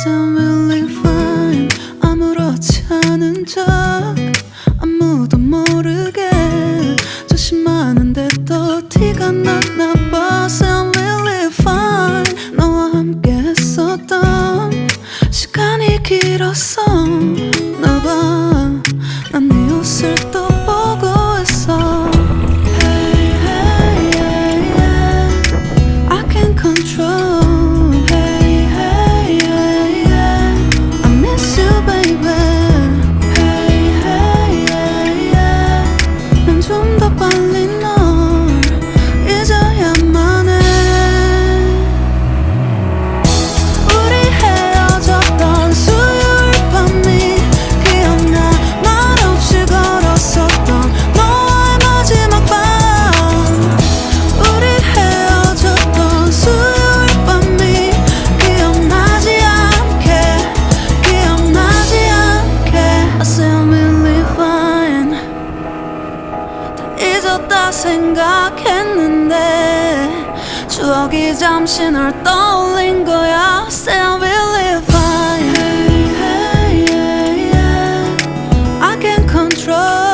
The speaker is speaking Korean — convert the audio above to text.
I'm really fine. 아무렇지 않은 척 아무도 모르게 조심하는데 또 티가 났나 봐. I'm really fine. 너와 함께 했었던 시간이 길었어. 나 봐, 난 네 옷을 또 보고 있어. Hey, hey, yeah, yeah. I can't control. 좀 더 빨리 널 잊어야만 해. 우리 헤어졌던 수요일 밤이 기억나. 말없이 걸었었던 너와의 마지막 밤. 우리 헤어졌던 수요일 밤이 기억나지 않게, 기억나지 않게. I say I'm really fine. 잊었다 생각했는데 추억이 잠시 널 떠올린 거야. Say I'm really fine. Hey, hey, yeah, yeah. I can't control.